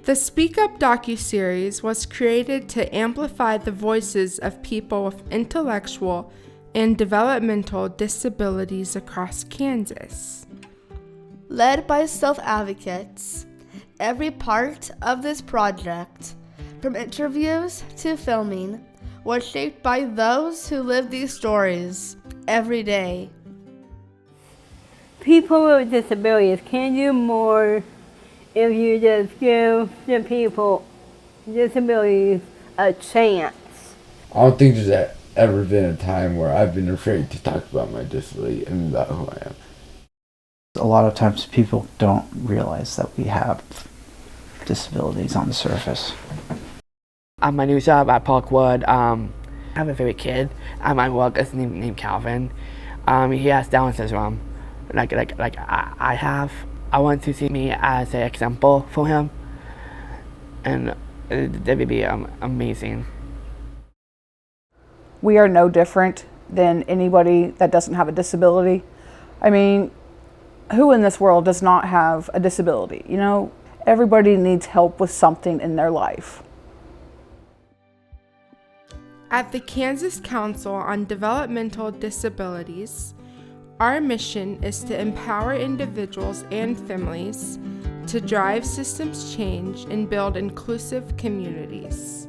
The SpeakUp docuseries was created to amplify the voices of people with intellectual and developmental disabilities across Kansas. Led by self-advocates, every part of this project, from interviews to filming, was shaped by those who live these stories every day. People with disabilities can do more if you just give the people with disabilities a chance. I don't think there's ever been a time where I've been afraid to talk about my disability and about who I am. A lot of times people don't realize that we have disabilities on the surface. My new job at Parkwood, I have a favorite kid at my work is named Calvin. He has Down syndrome, like I have. I want to see me as an example for him, and that would be amazing. We are no different than anybody that doesn't have a disability. I mean, who in this world does not have a disability? You know, everybody needs help with something in their life. At the Kansas Council on Developmental Disabilities, our mission is to empower individuals and families to drive systems change and build inclusive communities.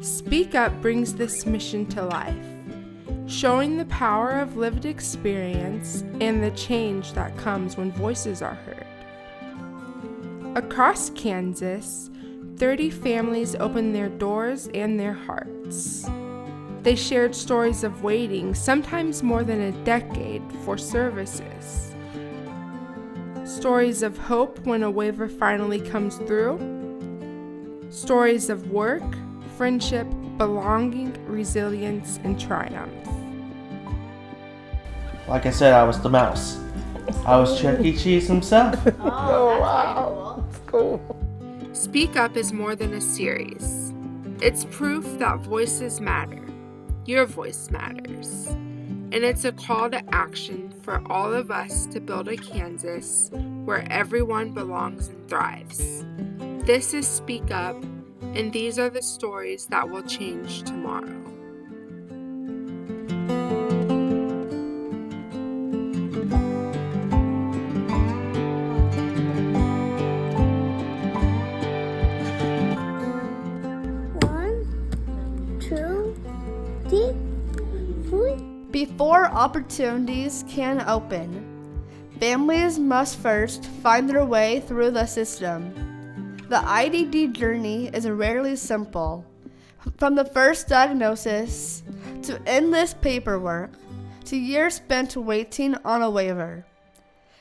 SpeakUp brings this mission to life, showing the power of lived experience and the change that comes when voices are heard. Across Kansas, 30 families opened their doors and their hearts. They shared stories of waiting, sometimes more than a decade, for services. Stories of hope when a waiver finally comes through. Stories of work, friendship, belonging, resilience, and triumph. Like I said, I was the mouse. I was Chuck E. Cheese himself. Oh, wow. That's cool. SpeakUp is more than a series. It's proof that voices matter. Your voice matters. And it's a call to action for all of us to build a Kansas where everyone belongs and thrives. This is SpeakUp, and these are the stories that will change tomorrow. Before opportunities can open, families must first find their way through the system. The IDD journey is rarely simple. From the first diagnosis, to endless paperwork, to years spent waiting on a waiver.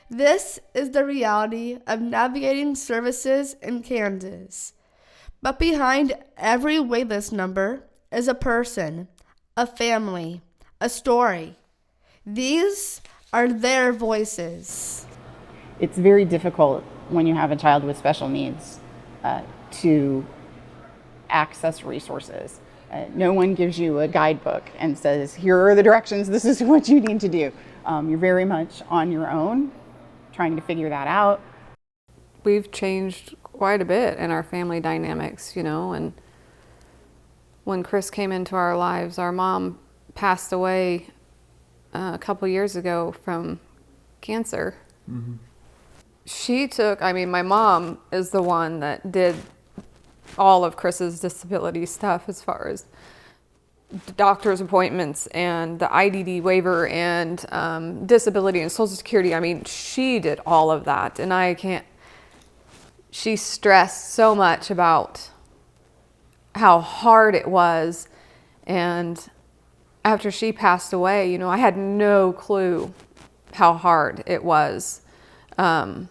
This is the reality of navigating services in Kansas. But behind every waitlist number is a person, a family, a story. These are their voices. It's very difficult when you have a child with special needs to access resources. No one gives you a guidebook and says, here are the directions, this is what you need to do. You're very much on your own, trying to figure that out. We've changed quite a bit in our family dynamics, you know, and when Chris came into our lives, our mom passed away a couple years ago from cancer. Mm-hmm. My mom is the one that did all of Chris's disability stuff as far as doctor's appointments and the IDD waiver and disability and Social Security. I mean, she did all of that, and she stressed so much about how hard it was, and after she passed away, you know, I had no clue how hard it was. And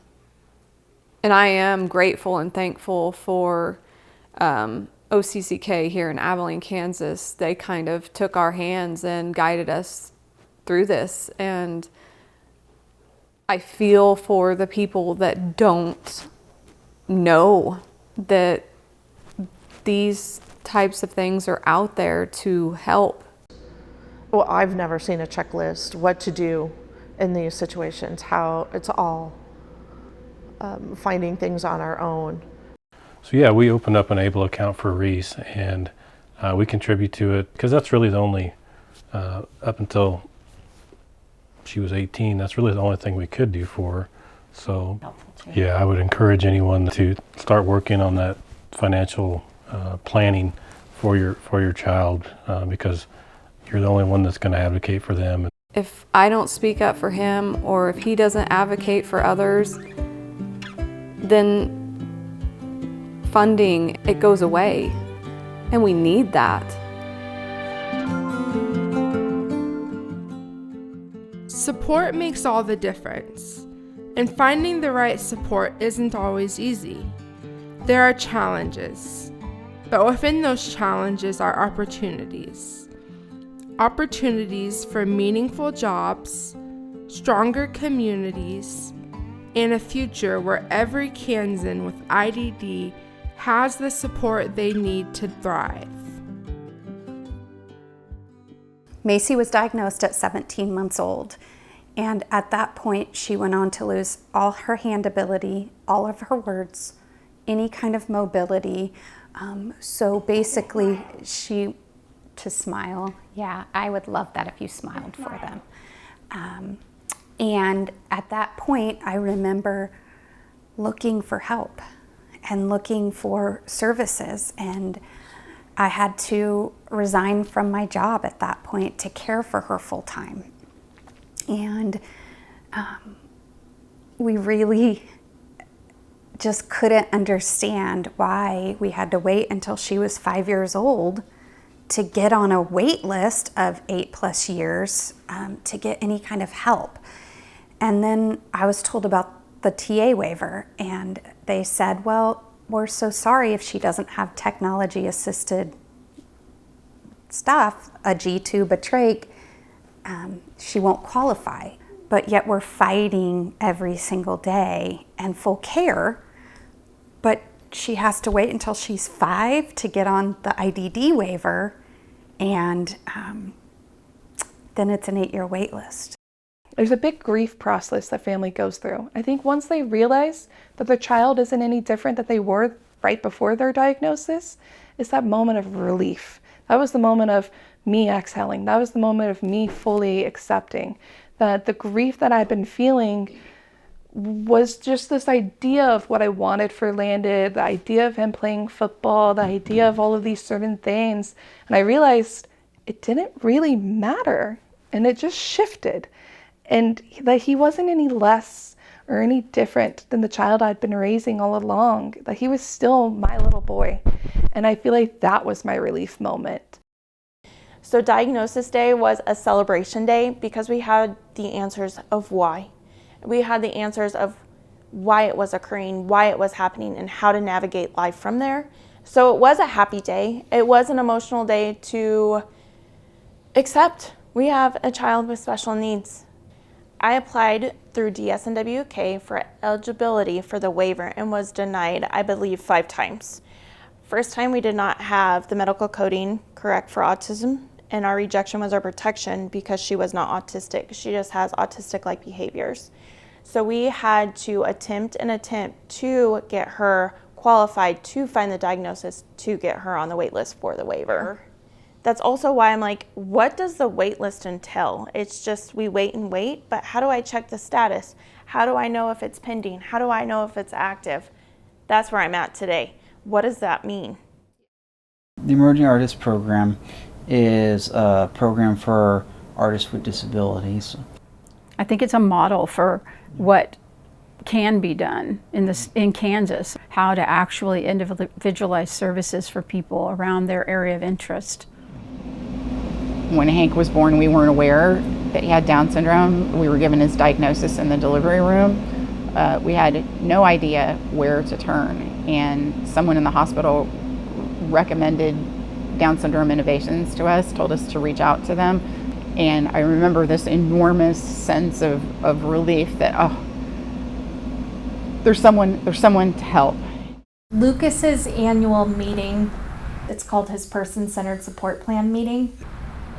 I am grateful and thankful for OCCK here in Abilene, Kansas. They kind of took our hands and guided us through this. And I feel for the people that don't know that these types of things are out there to help. Well, I've never seen a checklist, what to do in these situations, how it's all finding things on our own. So yeah, we opened up an ABLE account for Reese, and we contribute to it because that's really the only, up until she was 18, that's really the only thing we could do for her. So yeah, I would encourage anyone to start working on that financial planning for your child, because you're the only one that's going to advocate for them. If I don't speak up for him, or if he doesn't advocate for others, then funding, it goes away, and we need that. Support makes all the difference, and finding the right support isn't always easy. There are challenges, but within those challenges are opportunities. Opportunities for meaningful jobs, stronger communities, and a future where every Kansan with IDD has the support they need to thrive. Macy was diagnosed at 17 months old, and at that point she went on to lose all her hand ability, all of her words, any kind of mobility. So basically to smile. Yeah, I would love that if you smiled for them. And at that point, I remember looking for help and looking for services, and I had to resign from my job at that point to care for her full time. And we really just couldn't understand why we had to wait until she was 5 years old to get on a wait list of 8+ years to get any kind of help. And then I was told about the TA waiver, and they said, well, we're so sorry if she doesn't have technology assisted stuff, a G-tube, a trach, she won't qualify. But yet we're fighting every single day and full care, but she has to wait until she's 5 to get on the IDD waiver, and then it's an 8-year wait list. There's a big grief process that family goes through. I think once they realize that their child isn't any different than they were right before their diagnosis, is that moment of relief. That was the moment of me exhaling. That was the moment of me fully accepting that the grief that I'd been feeling was just this idea of what I wanted for Landon, the idea of him playing football, the idea of all of these certain things. And I realized it didn't really matter, and it just shifted. And that he wasn't any less or any different than the child I'd been raising all along, that he was still my little boy. And I feel like that was my relief moment. So diagnosis day was a celebration day because we had the answers of why. We had the answers of why it was occurring, why it was happening, and how to navigate life from there. So it was a happy day. It was an emotional day to accept we have a child with special needs. I applied through DSNWK for eligibility for the waiver and was denied, I believe, 5 times. First time we did not have the medical coding correct for autism, and our rejection was our protection because she was not autistic. She just has autistic-like behaviors. So we had to attempt to get her qualified to find the diagnosis to get her on the wait list for the waiver. That's also why I'm like, what does the wait list entail? It's just we wait and wait, but how do I check the status? How do I know if it's pending? How do I know if it's active? That's where I'm at today. What does that mean? The Emerging Artist Program is a program for artists with disabilities. I think it's a model for what can be done in Kansas, how to actually individualize services for people around their area of interest. When Hank was born, we weren't aware that he had Down syndrome. We were given his diagnosis in the delivery room. We had no idea where to turn, and someone in the hospital recommended Down Syndrome Innovations to us, told us to reach out to them. And I remember this enormous sense of relief that, oh, there's someone to help. Lucas's annual meeting, it's called his Person-Centered Support Plan meeting,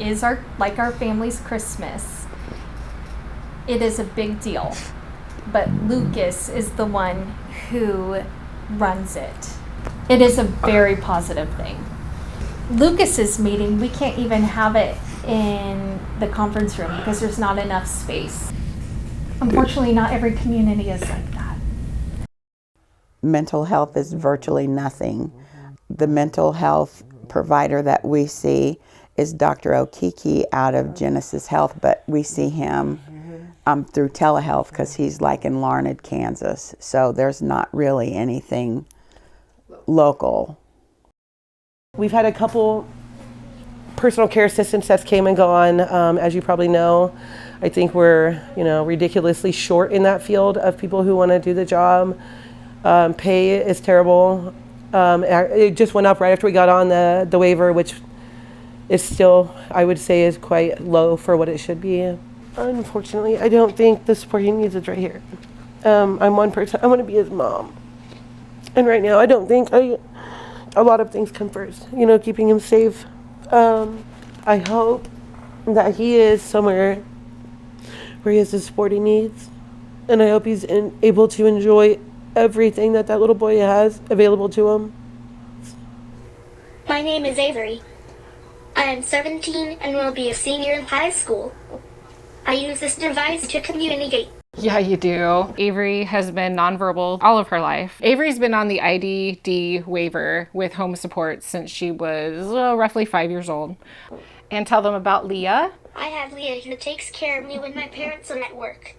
is like our family's Christmas. It is a big deal, but Lucas is the one who runs it. It is a very positive thing. Lucas's meeting, we can't even have it in the conference room because there's not enough space. Unfortunately, not every community is like that. Mental health is virtually nothing. The mental health provider that we see is Dr. Okiki out of Genesis Health, but we see him through telehealth because he's like in Larned, Kansas. So there's not really anything local. We've had a couple personal care assistants that's came and gone. As you probably know, I think we're ridiculously short in that field of people who want to do the job. Pay is terrible. It just went up right after we got on the waiver, which is still, I would say, is quite low for what it should be. Unfortunately, I don't think the support he needs is right here. I'm one person. I want to be his mom. And right now, I don't think a lot of things come first. Keeping him safe. I hope that he is somewhere where he has the support he needs. And I hope he's able to enjoy everything that little boy has available to him. My name is Avery. I am 17 and will be a senior in high school. I use this device to communicate. Yeah, you do. Avery has been nonverbal all of her life. Avery's been on the IDD waiver with home support since she was roughly 5 years old. And tell them about Leah. I have Leah who takes care of me when my parents are at work.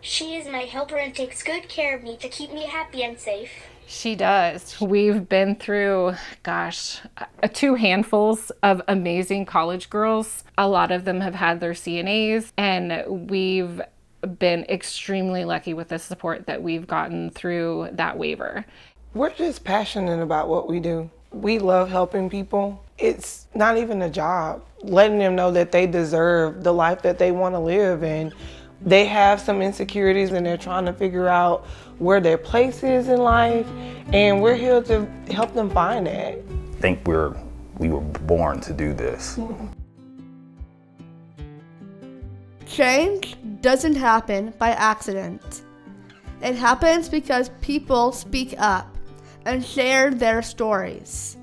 She is my helper and takes good care of me to keep me happy and safe. She does. We've been through, two handfuls of amazing college girls. A lot of them have had their CNAs, and we've been extremely lucky with the support that we've gotten through that waiver. We're just passionate about what we do. We love helping people. It's not even a job. Letting them know that they deserve the life that they want to live, and they have some insecurities and they're trying to figure out where their place is in life, and we're here to help them find that. I think we were born to do this. Change doesn't happen by accident. It happens because people speak up and share their stories.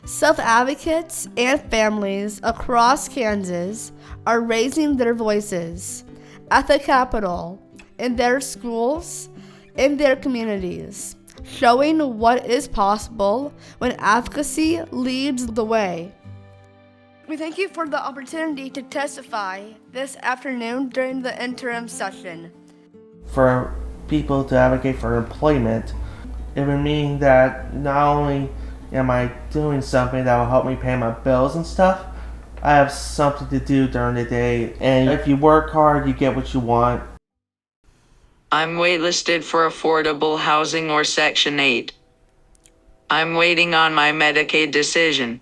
Self-advocates and families across Kansas are raising their voices at the Capitol, in their schools, in their communities, showing what is possible when advocacy leads the way. We thank you for the opportunity to testify this afternoon during the interim session. For people to advocate for employment, it would mean that not only am I doing something that will help me pay my bills and stuff, I have something to do during the day, and if you work hard, you get what you want. I'm waitlisted for affordable housing or Section 8. I'm waiting on my Medicaid decision.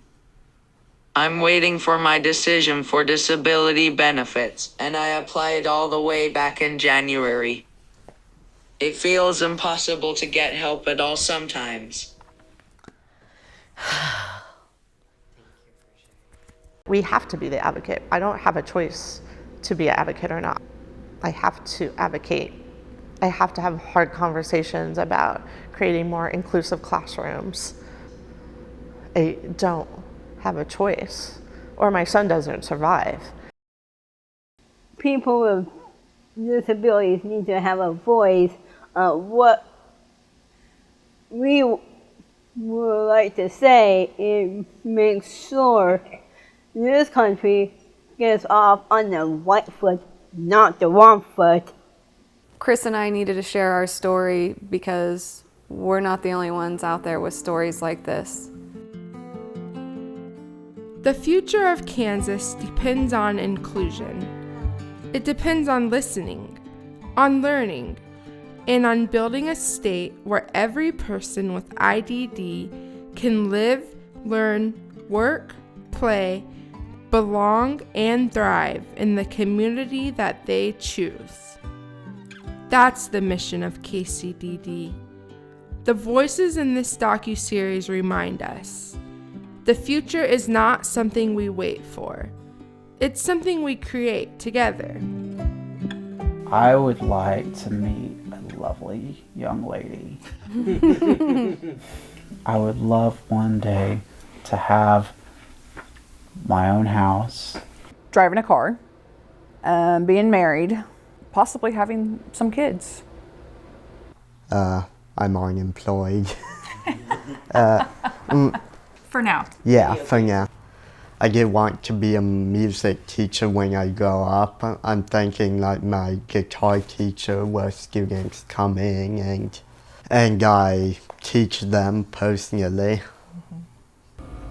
I'm waiting for my decision for disability benefits, and I applied all the way back in January. It feels impossible to get help at all sometimes. We have to be the advocate. I don't have a choice to be an advocate or not. I have to advocate. I have to have hard conversations about creating more inclusive classrooms. I don't have a choice, or my son doesn't survive. People with disabilities need to have a voice. What we would like to say is make sure this country gets off on the right foot, not the wrong foot. Chris and I needed to share our story because we're not the only ones out there with stories like this. The future of Kansas depends on inclusion. It depends on listening, on learning, and on building a state where every person with IDD can live, learn, work, play, belong, and thrive in the community that they choose. That's the mission of KCDD. The voices in this docuseries remind us, the future is not something we wait for. It's something we create together. I would like to meet a lovely young lady I would love one day to have my own house. Driving a car, being married, possibly having some kids. I'm unemployed. For now. Yeah, for now. I did want to be a music teacher when I grow up. I'm thinking like my guitar teacher where students come in and I teach them personally.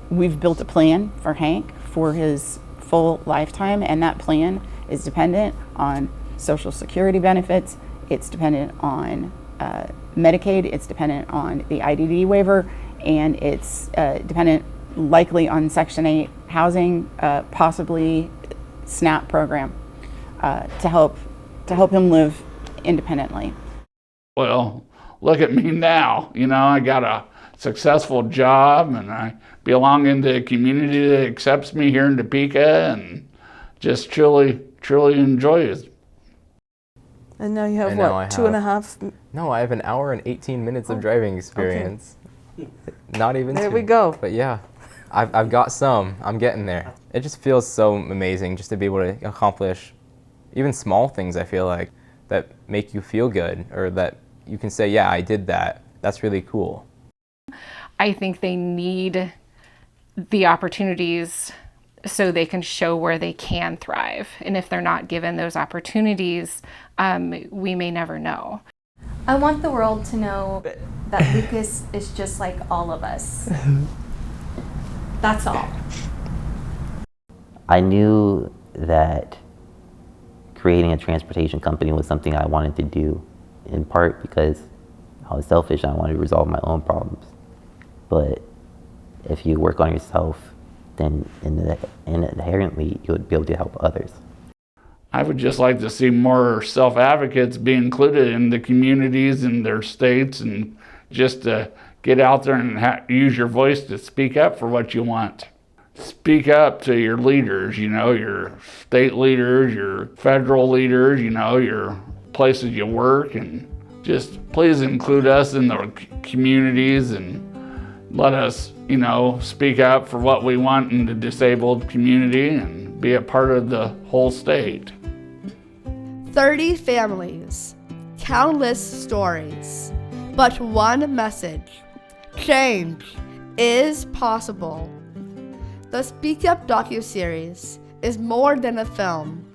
We've built a plan for Hank for his full lifetime, and that plan is dependent on Social Security benefits, it's dependent on Medicaid, it's dependent on the IDD waiver, and it's dependent likely on Section 8 housing, possibly SNAP program, to help him live independently. Well, look at me now. You know, I got a successful job and I belong in the community that accepts me here in Topeka and just truly enjoy it. And now you have what, 2.5? No, I have an hour and 18 minutes of driving experience. Okay. Not even There two. we go. But yeah, I've got some. I'm getting there. It just feels so amazing just to be able to accomplish even small things, I feel like, that make you feel good, or that you can say, yeah, I did that. That's really cool. I think they need the opportunities so they can show where they can thrive. And if they're not given those opportunities, we may never know. I want the world to know that Lucas is just like all of us. That's all. I knew that creating a transportation company was something I wanted to do, in part because I was selfish and I wanted to resolve my own problems. But if you work on yourself, then inherently you would be able to help others. I would just like to see more self-advocates be included in the communities and their states, and just to get out there and use your voice to speak up for what you want. Speak up to your leaders, you know, your state leaders, your federal leaders, you know, your places you work, and just please include us in the communities and let us, you know, speak up for what we want in the disabled community and be a part of the whole state. 30 families, countless stories, but one message: change is possible. The SpeakUp docuseries is more than a film.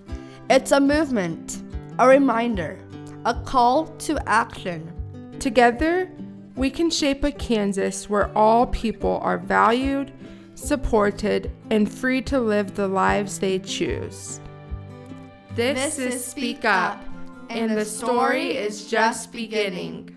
It's a movement, a reminder, a call to action. Together, we can shape a Kansas where all people are valued, supported, and free to live the lives they choose. This is Speak Up, and the story is just beginning.